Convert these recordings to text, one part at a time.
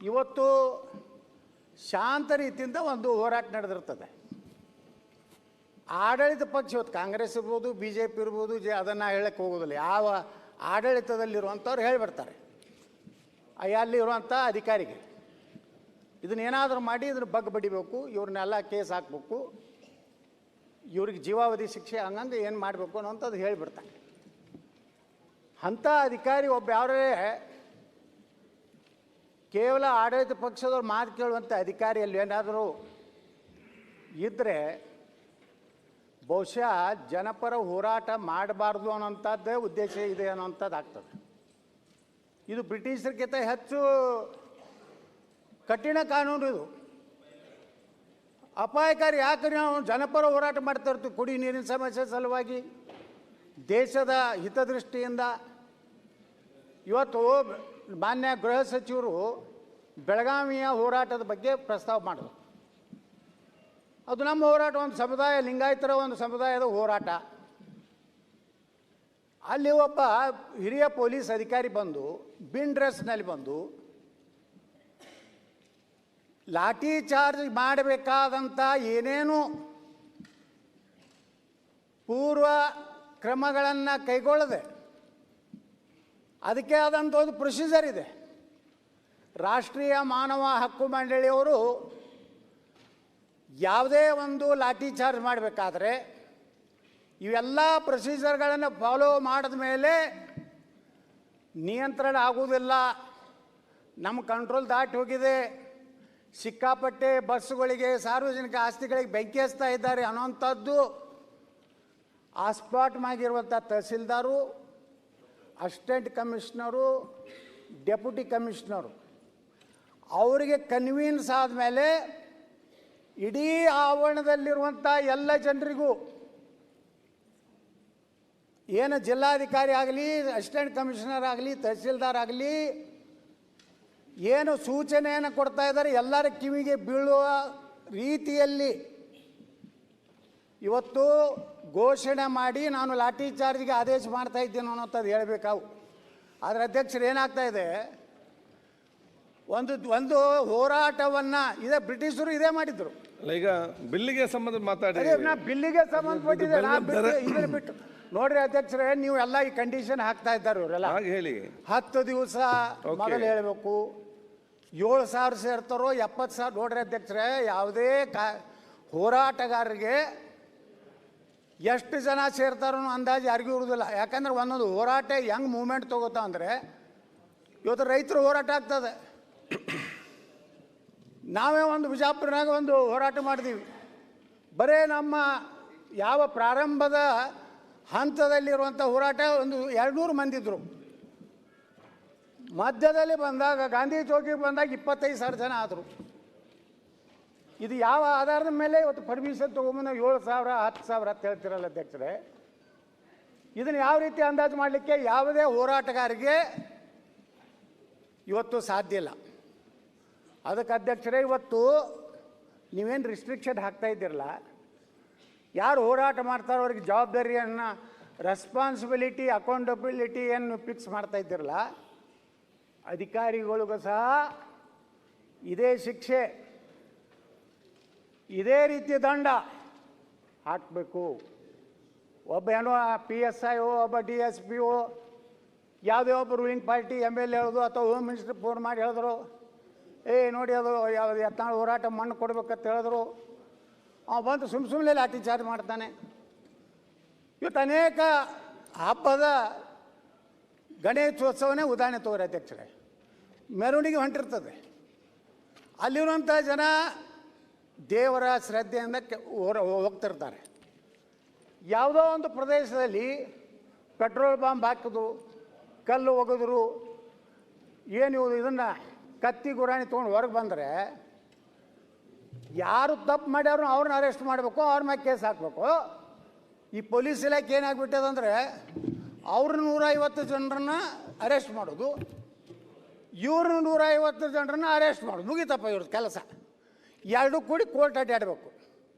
ಇವತ್ತು ಶಾಂತ ರೀತಿಯಿಂದ ಒಂದು ಹೋರಾಟ ನಡೆದಿರ್ತದೆ. ಆಡಳಿತ ಪಕ್ಷ ಇವತ್ತು ಕಾಂಗ್ರೆಸ್ ಇರ್ಬೋದು, ಬಿ ಜೆ ಪಿ ಇರ್ಬೋದು, ಅದನ್ನು ಹೇಳಕ್ಕೆ ಹೋಗೋದಿಲ್ಲ. ಯಾವ ಆಡಳಿತದಲ್ಲಿರುವಂಥವ್ರು ಹೇಳಿಬಿಡ್ತಾರೆ ಅಲ್ಲಿರುವಂಥ ಅಧಿಕಾರಿಗೆ ಇದನ್ನೇನಾದರೂ ಮಾಡಿ ಇದನ್ನು ಬಡಿಬೇಕು, ಇವ್ರನ್ನೆಲ್ಲ ಕೇಸ್ ಹಾಕಬೇಕು, ಇವ್ರಿಗೆ ಜೀವಾವಧಿ ಶಿಕ್ಷೆ ಹಂಗಂಗೆ ಏನು ಮಾಡಬೇಕು ಅನ್ನೋಂಥದ್ದು ಹೇಳಿಬಿಡ್ತಾರೆ. ಅಂಥ ಅಧಿಕಾರಿ ಒಬ್ಬ ಯಾರೇ ಕೇವಲ ಆಡಳಿತ ಪಕ್ಷದವ್ರು ಮಾತು ಕೇಳುವಂಥ ಅಧಿಕಾರಿಯಲ್ಲಿ ಏನಾದರೂ ಇದ್ದರೆ ಬಹುಶಃ ಜನಪರ ಹೋರಾಟ ಮಾಡಬಾರ್ದು ಅನ್ನೋಂಥದ್ದೇ ಉದ್ದೇಶ ಇದೆ ಅನ್ನೋಂಥದ್ದು ಆಗ್ತದೆ. ಇದು ಬ್ರಿಟಿಷರಿಗಿಂತ ಹೆಚ್ಚು ಕಠಿಣ ಕಾನೂನು. ಇದು ಅಪಾಯಕಾರಿ. ಯಾಕೆ ನಾವು ಜನಪರ ಹೋರಾಟ ಮಾಡ್ತಾ ಇರ್ತೀವಿ ಕುಡಿ ನೀರಿನ ಸಮಸ್ಯೆ ಸಲುವಾಗಿ, ದೇಶದ ಹಿತದೃಷ್ಟಿಯಿಂದ. ಇವತ್ತು ಮಾನ್ಯ ಗೃಹ ಸಚಿವರು ಬೆಳಗಾವಿಯ ಹೋರಾಟದ ಬಗ್ಗೆ ಪ್ರಸ್ತಾವ ಮಾಡಿದ್ರು. ಅದು ನಮ್ಮ ಹೋರಾಟ, ಒಂದು ಸಮುದಾಯ, ಲಿಂಗಾಯತರ ಒಂದು ಸಮುದಾಯದ ಹೋರಾಟ. ಅಲ್ಲಿ ಒಬ್ಬ ಹಿರಿಯ ಪೊಲೀಸ್ ಅಧಿಕಾರಿ ಬಂದು ಬಿನ್ ಡ್ರೆಸ್ನಲ್ಲಿ ಬಂದು ಲಾಠಿ ಚಾರ್ಜ್ ಮಾಡಬೇಕಾದಂಥ ಏನೇನು ಪೂರ್ವ ಕ್ರಮಗಳನ್ನು ಕೈಗೊಳ್ಳದೆ ಅದಕ್ಕೆ ಆದಂಥ ಒಂದು ಪ್ರೊಸೀಜರ್ ಇದೆ. ರಾಷ್ಟ್ರೀಯ ಮಾನವ ಹಕ್ಕು ಮಂಡಳಿಯವರು ಯಾವುದೇ ಒಂದು ಲಾಠಿ ಚಾರ್ಜ್ ಮಾಡಬೇಕಾದ್ರೆ ಇವೆಲ್ಲ ಪ್ರೊಸೀಜರ್ಗಳನ್ನು ಫಾಲೋ ಮಾಡಿದ ಮೇಲೆ ನಿಯಂತ್ರಣ ಆಗುವುದಿಲ್ಲ, ನಮ್ಮ ಕಂಟ್ರೋಲ್ ದಾಟಿ ಹೋಗಿದೆ, ಸಿಕ್ಕಾಪಟ್ಟೆ ಬಸ್ಸುಗಳಿಗೆ, ಸಾರ್ವಜನಿಕ ಆಸ್ತಿಗಳಿಗೆ ಬೆಂಕಿ ಹಚ್ತಾ ಇದ್ದಾರೆ ಅನ್ನೋಂಥದ್ದು ಆ ಸ್ಪಾಟ್ ಆಗಿರುವಂಥ tahsildar, assistant commissioner, deputy commissioner ಅವರಿಗೆ ಕನ್ವೀನ್ಸ್ ಆದಮೇಲೆ ಇಡೀ ಆವರಣದಲ್ಲಿರುವಂಥ ಎಲ್ಲ ಜನರಿಗೂ, ಏನು ಜಿಲ್ಲಾಧಿಕಾರಿ ಆಗಲಿ, ಅಸಿಸ್ಟೆಂಟ್ ಕಮಿಷನರ್ ಆಗಲಿ, ತಹಸೀಲ್ದಾರ್ ಆಗಲಿ, ಏನು ಸೂಚನೆಯನ್ನು ಕೊಡ್ತಾ ಇದ್ದಾರೆ ಎಲ್ಲರ ಕಿವಿಗೆ ಬೀಳುವ ರೀತಿಯಲ್ಲಿ ಇವತ್ತು ಘೋಷಣೆ ಮಾಡಿ ನಾನು ಲಾಠಿ ಚಾರ್ಜ್ಗೆ ಆದೇಶ ಮಾಡ್ತಾ ಇದ್ದೇನೆ ಅನ್ನೋಂಥದ್ದು ಹೇಳಬೇಕಾವು. ಆದರೆ ಅಧ್ಯಕ್ಷರು ಏನಾಗ್ತಾ ಇದೆ, ಒಂದು ಹೋರಾಟವನ್ನು ಇದೇ ಬ್ರಿಟಿಷರು ಇದೇ ಮಾಡಿದ್ರು. ಈಗ ಬಿಲ್ಲಿಗೆ ಸಂಬಂಧ ಮಾತಾಡಿ, ಬಿಲ್ಲಿಗೆ ಸಂಬಂಧಪಟ್ಟಿದೆ ಇದನ್ನು ಬಿಟ್ಟು ನೋಡ್ರಿ ಅಧ್ಯಕ್ಷರೇ, ನೀವು ಎಲ್ಲ ಈ ಕಂಡೀಷನ್ ಹಾಕ್ತಾ ಇದ್ದಾರೆ ಇವರೆಲ್ಲ. ಹೇಳಿ 10 ದಿವಸ ಮೊದಲು ಹೇಳಬೇಕು, 7,000 ಸೇರ್ತಾರೋ 70,000. ನೋಡ್ರಿ ಅಧ್ಯಕ್ಷರೇ, ಯಾವುದೇ ಹೋರಾಟಗಾರರಿಗೆ ಎಷ್ಟು ಜನ ಸೇರ್ತಾರೋ ಅಂದಾಜು ಯಾರಿಗೂ ಇರುವುದಿಲ್ಲ. ಯಾಕಂದ್ರೆ ಒಂದೊಂದು ಹೋರಾಟ ಹೆಂಗೆ ಮೂವ್ಮೆಂಟ್ ತಗೋತಾ ಅಂದರೆ, ಇವತ್ತು ರೈತರು ಹೋರಾಟ ಆಗ್ತದೆ. ನಾವೇ ಒಂದು ಬಿಜಾಪುರನಾಗ ಒಂದು ಹೋರಾಟ ಮಾಡಿದೀವಿ. ಬರೇ ನಮ್ಮ ಯಾವ ಪ್ರಾರಂಭದ ಹಂತದಲ್ಲಿರುವಂಥ ಹೋರಾಟ ಒಂದು 200 ಮಂದಿ ಇದ್ದರು. ಮಧ್ಯದಲ್ಲಿ ಬಂದಾಗ, ಗಾಂಧಿ ಚೌಕಿಗೆ ಬಂದಾಗ 25,000 ಜನ ಆದರು. ಇದು ಯಾವ ಆಧಾರದ ಮೇಲೆ ಇವತ್ತು ಪರ್ಮಿಷನ್ ತೊಗೊಂಬಂದು 7,000 10,000 ಅಂತ ಹೇಳ್ತಿರಲ್ಲ ಅಧ್ಯಕ್ಷರೇ? ಇದನ್ನು ಯಾವ ರೀತಿ ಅಂದಾಜು ಮಾಡಲಿಕ್ಕೆ ಯಾವುದೇ ಹೋರಾಟಗಾರಿಗೆ ಇವತ್ತು ಸಾಧ್ಯ ಇಲ್ಲ. ಅದಕ್ಕೆ ಅಧ್ಯಕ್ಷರೇ, ಇವತ್ತು ನೀವೇನು ರಿಸ್ಟ್ರಿಕ್ಷನ್ ಹಾಕ್ತಾ ಇದ್ದೀರಲ್ಲ, ಯಾರು ಹೋರಾಟ ಮಾಡ್ತಾರೋ ಅವ್ರಿಗೆ ಜವಾಬ್ದಾರಿಯನ್ನು, ರೆಸ್ಪಾನ್ಸಿಬಿಲಿಟಿ, ಅಕೌಂಟಬಿಲಿಟಿಯನ್ನು ಫಿಕ್ಸ್ ಮಾಡ್ತಾ ಇದ್ದೀರಲ್ಲ, ಅಧಿಕಾರಿಗಳಿಗೂ ಸಹ ಇದೇ ಶಿಕ್ಷೆ, ಇದೇ ರೀತಿ ದಂಡ ಹಾಕಬೇಕು. ಒಬ್ಬ ಏನೋ PSI ಒಬ್ಬ DSP ಯಾವುದೇ ಒಬ್ಬ ರೂಲಿಂಗ್ ಪಾರ್ಟಿ MLA ಹೇಳೋದು ಅಥವಾ ಹೋಮ್ ಮಿನಿಸ್ಟರ್ ಫೋನ್ ಮಾಡಿ ಹೇಳಿದ್ರು, ನೋಡಿ ಅದು ಯಾವುದು ಯತ್ನಾಳ್ ಹೋರಾಟ ಮಣ್ಣು ಕೊಡ್ಬೇಕಂತ ಹೇಳಿದ್ರು, ಬಂದು ಸುಮ್ಮನೆ ಲಾಠಿ ಚಾರ್ಜ್ ಮಾಡ್ತಾನೆ. ಇವತ್ತು ಅನೇಕ ಹಬ್ಬದ ಗಣೇಶೋತ್ಸವನೇ ಉದಾಹರಣೆ ತಗೋರಿ ಅಧ್ಯಕ್ಷರೇ, ಮೆರವಣಿಗೆ ಹೊಂಟಿರ್ತದೆ. ಅಲ್ಲಿರುವಂಥ ಜನ ದೇವರ ಶ್ರದ್ಧೆಯಿಂದ ಹೋಗ್ತಿರ್ತಾರೆ. ಯಾವುದೋ ಒಂದು ಪ್ರದೇಶದಲ್ಲಿ ಪೆಟ್ರೋಲ್ ಬಾಂಬ್ ಹಾಕಿದ್ರು, ಕಲ್ಲು ಒಗೆದ್ರು, ಏನು ಇದನ್ನು ಕತ್ತಿ ಗುರಾಣಿ ತೊಗೊಂಡು ಹೊರಗೆ ಬಂದರೆ ಯಾರು ತಪ್ಪು ಮಾಡ್ಯಾರು ಅವ್ರನ್ನ ಅರೆಸ್ಟ್ ಮಾಡಬೇಕು, ಅವ್ರ ಮೇಲೆ ಕೇಸ್ ಹಾಕಬೇಕು. ಈ ಪೊಲೀಸ್ ಇಲಾಖೆ ಏನಾಗ್ಬಿಟ್ಟದಂದರೆ ಅವ್ರ 150 ಜನರನ್ನು ಅರೆಸ್ಟ್ ಮಾಡೋದು, ಇವ್ರನ್ನ 150 ಜನರನ್ನು ಅರೆಸ್ಟ್ ಮಾಡೋದು, ಮುಗಿತಪ್ಪ ಇವ್ರದ್ದು ಕೆಲಸ. ಎರಡೂ ಕೂಡಿ ಕೋರ್ಟ್ ಅಡ್ಡಾಡಬೇಕು.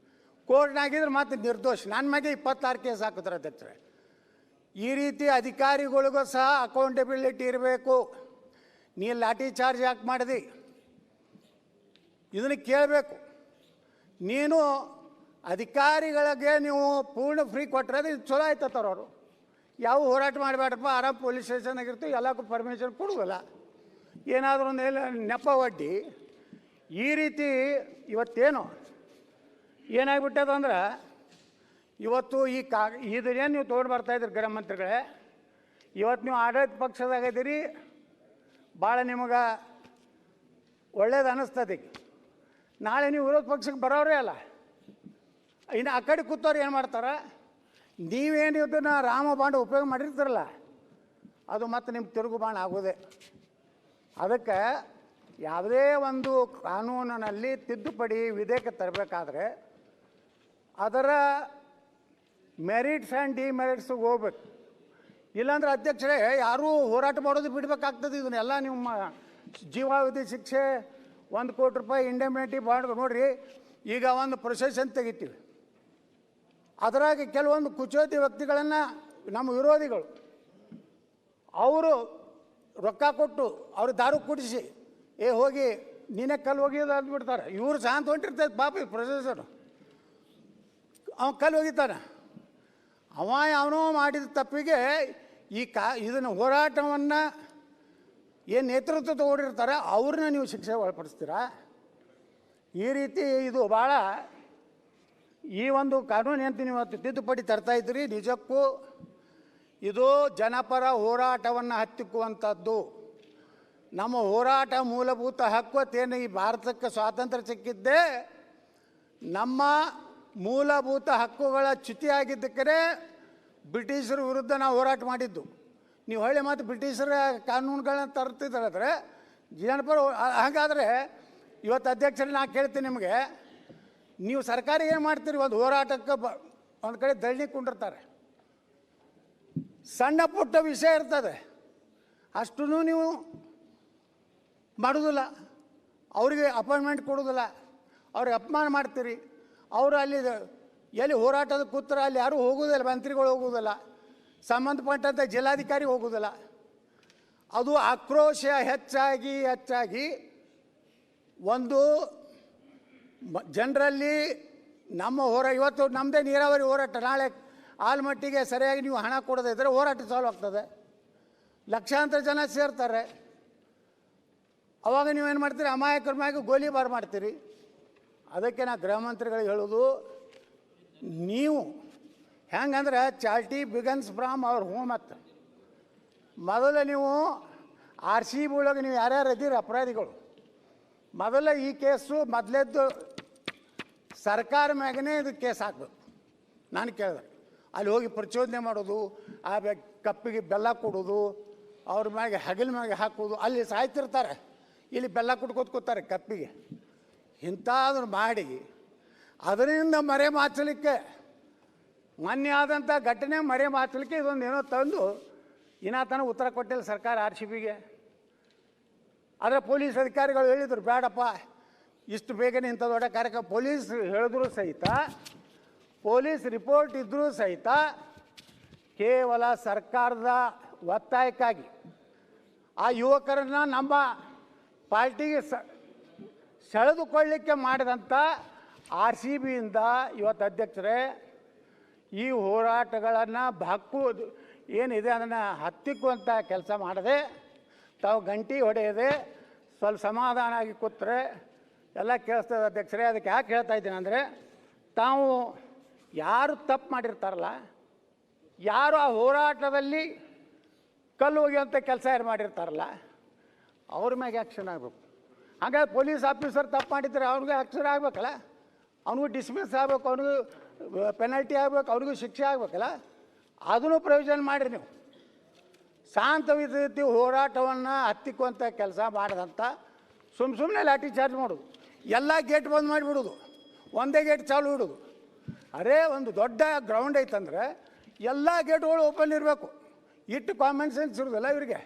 ಕೋರ್ಟ್ನಾಗಿದ್ರೆ ಮತ್ತೆ ನಿರ್ದೋಷ. ನನ್ನ ಮಗೆ 26 ಕೇಸ್ ಹಾಕಿದ್ರೆ ಅಧ್ಯಕ್ಷರೇ. ಈ ರೀತಿ ಅಧಿಕಾರಿಗಳಿಗೂ ಸಹ ಅಕೌಂಟಬಿಲಿಟಿ ಇರಬೇಕು. ನೀ ಲಾಠಿ ಚಾರ್ಜ್ ಯಾಕೆ ಮಾಡಿದಿ, ಇದನ್ನು ಕೇಳಬೇಕು. ನೀನು ಅಧಿಕಾರಿಗಳಿಗೆ ನೀವು ಪೂರ್ಣ ಫ್ರೀ ಕೊಟ್ಟರೆ ಅದು ಚಲೋ ಆಯ್ತವ್ರು. ಅವರು ಯಾವ ಹೋರಾಟ ಮಾಡಬೇಡಪ್ಪ, ಆರಾಮ್ ಪೊಲೀಸ್ ಸ್ಟೇಷನ್ನಾಗಿರ್ತೀವಿ, ಎಲ್ಲಕ್ಕೂ ಪರ್ಮಿಷನ್ ಕೊಡುವುದಿಲ್ಲ. ಏನಾದರೂ ಒಂದು ನೆಪ ಒಡ್ಡಿ ಈ ರೀತಿ ಇವತ್ತೇನು ಏನಾಗ್ಬಿಟ್ಟದಂದ್ರೆ, ಇವತ್ತು ಇದನ್ನೇನು ನೀವು ತೊಗೊಂಡು ಬರ್ತಾಯಿದ್ರಿ ಗೃಹ ಮಂತ್ರಿಗಳೇ, ಇವತ್ತು ನೀವು ಆಡಳಿತ ಪಕ್ಷದಾಗಿದ್ದೀರಿ, ಭಾಳ ನಿಮಗೆ ಒಳ್ಳೇದು ಅನ್ನಿಸ್ತದೆ. ನಾಳೆ ನೀವು ವಿರೋಧ ಪಕ್ಷಕ್ಕೆ ಬರೋರೇ ಅಲ್ಲ. ಇನ್ನು ಆ ಕಡೆ ಕೂತವ್ರು ಏನು ಮಾಡ್ತಾರೆ, ನೀವೇನು ಇದನ್ನು ರಾಮಬಾಣ ಉಪಯೋಗ ಮಾಡಿರ್ತಾರಲ್ಲ, ಅದು ಮತ್ತೆ ನಿಮ್ಮ ತಿರುಗು ಬಾಣ ಆಗೋದೆ. ಅದಕ್ಕೆ ಯಾವುದೇ ಒಂದು ಕಾನೂನಿನಲ್ಲಿ ತಿದ್ದುಪಡಿ ವಿಧೇಯಕ ತರಬೇಕಾದ್ರೆ ಅದರ ಮೆರಿಟ್ಸ್ ಆ್ಯಂಡ್ ಡಿಮೆರಿಟ್ಸ್ಗೆ ಹೋಗ್ಬೇಕು. ಇಲ್ಲಾಂದ್ರೆ ಅಧ್ಯಕ್ಷರೇ ಯಾರೂ ಹೋರಾಟ ಮಾಡೋದು ಬಿಡಬೇಕಾಗ್ತದೆ. ಇದನ್ನೆಲ್ಲ ನಿಮ್ಮ ಜೀವಾವಧಿ ಶಿಕ್ಷೆ, 1 ಕೋಟಿ ರೂಪಾಯಿ ಇಂಡೆಮ್ನಿಟಿ ಬಾಂಡ್ ನೋಡಿರಿ. ಈಗ ಒಂದು ಪ್ರೊಸೆಷನ್ ತೆಗಿತೀವಿ, ಅದರಾಗ ಕೆಲವೊಂದು ಕುಚೋತಿ ವ್ಯಕ್ತಿಗಳನ್ನು ನಮ್ಮ ವಿರೋಧಿಗಳು ಅವರು ರೊಕ್ಕ ಕೊಟ್ಟು ಅವ್ರು ದಾರು ಕುಡಿಸಿ ಹೋಗಿ ನೀನೇ ಕಲ್ಲು ಹೋಗಿದ್ದು ಅಂದ್ಬಿಡ್ತಾರೆ. ಇವ್ರು ಶಾಂತ ಹೊಂಟಿರ್ತೈತೆ ಪಾಪ ಪ್ರೊಸೆಸರು. ಕಲ್ಲು ಹೋಗಿತಾನೆ ಅವನೋ ಮಾಡಿದ ತಪ್ಪಿಗೆ ಇದನ್ನು ಹೋರಾಟವನ್ನು ಏನು ನೇತೃತ್ವ ತಗೊಂಡಿರ್ತಾರೆ ಅವ್ರನ್ನ ನೀವು ಶಿಕ್ಷೆ ಒಳಪಡಿಸ್ತೀರಾ? ಈ ರೀತಿ ಇದು ಭಾಳ ಈ ಒಂದು ಕಾನೂನು ಏನು ನೀವು ತಿದ್ದುಪಡಿ ತರ್ತಾಯಿದ್ರಿ, ನಿಜಕ್ಕೂ ಇದು ಜನಪರ ಹೋರಾಟವನ್ನು ಹತ್ತಿಕ್ಕುವಂಥದ್ದು. ನಮ್ಮ ಹೋರಾಟ ಮೂಲಭೂತ ಹಕ್ಕುತ್ತೇನು ಈ ಭಾರತಕ್ಕೆ ಸ್ವಾತಂತ್ರ್ಯ ಸಿಕ್ಕಿದ್ದೇ ನಮ್ಮ ಮೂಲಭೂತ ಹಕ್ಕುಗಳ ಚ್ಯುತಿಯಾಗಿದ್ದಕ್ಕೆ ಬ್ರಿಟಿಷರ ವಿರುದ್ಧ ನಾವು ಹೋರಾಟ ಮಾಡಿದ್ದು. ನೀವು ಹೊಳ್ಳಿ ಮತ್ತು ಬ್ರಿಟಿಷರ ಕಾನೂನುಗಳನ್ನ ತರ್ತಿದ್ರೆ ಜನಪರ. ಹಾಗಾದರೆ ಇವತ್ತು ಅಧ್ಯಕ್ಷರೇ ನಾ ಕೇಳ್ತೀನಿ ನಿಮಗೆ, ನೀವು ಸರ್ಕಾರ ಏನು ಮಾಡ್ತೀರಿ? ಒಂದು ಹೋರಾಟಕ್ಕೆ ಒಂದು ಕಡೆ ಧರಣಿ ಕುಂಡಿರ್ತಾರೆ, ಸಣ್ಣ ಪುಟ್ಟ ವಿಷಯ ಇರ್ತದೆ, ಅಷ್ಟೂ ನೀವು ಮಾಡೋದಿಲ್ಲ, ಅವರಿಗೆ ಅಪಾಯಿಂಟ್ಮೆಂಟ್ ಕೊಡೋದಿಲ್ಲ, ಅವ್ರಿಗೆ ಅಪಮಾನ ಮಾಡ್ತೀರಿ. ಅವರು ಅಲ್ಲಿ ಎಲ್ಲಿ ಹೋರಾಟದ ಕೂತ್ರ ಅಲ್ಲಿ ಯಾರೂ ಹೋಗೋದಿಲ್ಲ, ಮಂತ್ರಿಗಳು ಹೋಗೋದಿಲ್ಲ, ಸಂಬಂಧಪಟ್ಟಂಥ ಜಿಲ್ಲಾಧಿಕಾರಿ ಹೋಗೋದಿಲ್ಲ. ಅದು ಆಕ್ರೋಶ ಹೆಚ್ಚಾಗಿ ಒಂದು ಜನರಲ್ಲಿ ನಮ್ಮ ಇವತ್ತು ನಮ್ಮದೇ ನೀರಾವರಿ ಹೋರಾಟ, ನಾಳೆ ಆಲ್ಮಟ್ಟಿಗೆ ಸರಿಯಾಗಿ ನೀವು ಹಣ ಕೊಡದೇ ಇದ್ದರೆ ಹೋರಾಟ ಚಾಲು ಆಗ್ತದೆ, ಲಕ್ಷಾಂತರ ಜನ ಸೇರ್ತಾರೆ. ಅವಾಗ ನೀವೇನು ಮಾಡ್ತೀರಿ? ಅಮಾಯಕರ ಮ್ಯಾಗ ಗೋಲಿಬಾರ್ ಮಾಡ್ತೀರಿ. ಅದಕ್ಕೆ ನಾ ಗೃಹ ಮಂತ್ರಿಗಳಿಗೆ ಹೇಳೋದು, ನೀವು ಹೆಂಗಂದ್ರೆ ಚಾಲ್ಟಿ ಬಿಗನ್ಸ್ ಫ್ರಾಮ್ ಅವ್ರ ಹೋಮ್. ಮತ್ತು ಮೊದಲು ನೀವು RCB ಒಳಗೆ ನೀವು ಯಾರ್ಯಾರು ಇದ್ದೀರಿ ಅಪರಾಧಿಗಳು, ಮೊದಲ ಈ ಕೇಸು ಮೊದಲೇದ್ದು ಸರ್ಕಾರ ಮ್ಯಾಗನೇ ಇದು ಕೇಸ್ ಹಾಕಬೇಕು. ನಾನು ಕೇಳಿದೆ, ಅಲ್ಲಿ ಹೋಗಿ ಪ್ರಚೋದನೆ ಮಾಡೋದು, ಆ ಕಪ್ಪಿಗೆ ಬೆಲ್ಲ ಕೊಡೋದು, ಅವ್ರ ಮ್ಯಾಗೆ ಹಗಲ ಮ್ಯಾಗೆ ಹಾಕೋದು, ಅಲ್ಲಿ ಸಾಯ್ತಿರ್ತಾರೆ, ಇಲ್ಲಿ ಬೆಲ್ಲ ಕೂತ್ಕೋತಾರೆ ಕಪ್ಪಿಗೆ. ಇಂಥದನ್ನು ಮಾಡಿ ಅದರಿಂದ ಮರೆ ಮಾಚಲಿಕ್ಕೆ, ಮೊನ್ನೆ ಆದಂಥ ಘಟನೆ ಮರೆ ಮಾಚಲಿಕ್ಕೆ ಇದೊಂದು ಏನೋ ತಂದು ತನಕ ಉತ್ತರ ಕೊಟ್ಟಿಲ್ಲ ಸರ್ಕಾರ RCBಗೆ. ಆದರೆ ಪೊಲೀಸ್ ಅಧಿಕಾರಿಗಳು ಹೇಳಿದರು, ಬೇಡಪ್ಪ ಇಷ್ಟು ಬೇಗನೆ ಇಂಥ ದೊಡ್ಡ ಕಾರ್ಯಕ್ರಮ. ಪೊಲೀಸ್ ಹೇಳಿದ್ರು ಸಹಿತ, ಪೊಲೀಸ್ ರಿಪೋರ್ಟ್ ಇದ್ದರೂ ಸಹಿತ ಕೇವಲ ಸರ್ಕಾರದ ಒತ್ತಾಯಕ್ಕಾಗಿ ಆ ಯುವಕರನ್ನು ನಮ್ಮ ಪಾರ್ಟಿಗೆ ಸೆಳೆದುಕೊಳ್ಳಲಿಕ್ಕೆ ಮಾಡಿದಂಥ RCBಯಿಂದ ಇವತ್ತು ಅಧ್ಯಕ್ಷರೇ ಈ ಹೋರಾಟಗಳನ್ನು ಹಕ್ಕುವುದು ಏನಿದೆ ಅದನ್ನು ಹತ್ತಿಕ್ಕುವಂಥ ಕೆಲಸ ಮಾಡದೆ ತಾವು ಗಂಟಿ ಹೊಡೆಯದೆ ಸ್ವಲ್ಪ ಸಮಾಧಾನ ಆಗಿ ಕೂತ್ರೆ ಎಲ್ಲ ಕೇಳಿಸ್ತದೆ ಅಧ್ಯಕ್ಷರೇ. ಅದಕ್ಕೆ ಯಾಕೆ ಹೇಳ್ತಾ ಇದ್ದೀನಿ ಅಂದರೆ, ತಾವು ಯಾರು ತಪ್ಪು ಮಾಡಿರ್ತಾರಲ್ಲ, ಯಾರು ಆ ಹೋರಾಟದಲ್ಲಿ ಕಲ್ಲು ಒಗೆಯುವಂಥ ಕೆಲಸ ಯಾರು ಮಾಡಿರ್ತಾರಲ್ಲ ಅವ್ರ ಮ್ಯಾಗೆ ಆ್ಯಕ್ಷನ್ ಆಗಬೇಕು. ಹಾಗಾಗಿ ಪೊಲೀಸ್ ಆಫೀಸರ್ ತಪ್ಪು ಮಾಡಿದರೆ ಅವ್ನಿಗೆ ಆ್ಯಕ್ಷನ್ ಆಗಬೇಕಲ್ಲ, ಅವನಿಗೂ ಡಿಸ್ಮಿಸ್ ಆಗಬೇಕು, ಅವನಿಗೂ ಪೆನಾಲ್ಟಿ ಆಗಬೇಕು, ಅವ್ರಿಗೂ ಶಿಕ್ಷೆ ಆಗಬೇಕಲ್ಲ. ಅದನ್ನು ಪ್ರಯೋಜನ ಮಾಡಿರಿ. ನೀವು ಶಾಂತವಿದ್ದ ಹೋರಾಟವನ್ನು ಹತ್ತಿಕ್ಕುವಂಥ ಕೆಲಸ ಮಾಡಿದಂಥ ಸುಮ್ಮನೆ ಲಾಠಿ ಚಾರ್ಜ್ ಮಾಡೋದು, ಎಲ್ಲ ಗೇಟ್ ಬಂದ್ ಮಾಡಿಬಿಡೋದು, ಒಂದೇ ಗೇಟ್ ಚಾಲು ಇಡೋದು. ಅರೇ ಒಂದು ದೊಡ್ಡ ಗ್ರೌಂಡ್ ಐತಂದರೆ ಎಲ್ಲ ಗೇಟ್ಗಳು ಓಪನ್ ಇರಬೇಕು. ಇಟ್ಟು ಕಾಮನ್ ಸೆನ್ಸ್ ಇರೋದಿಲ್ಲ ಇವರಿಗೆ.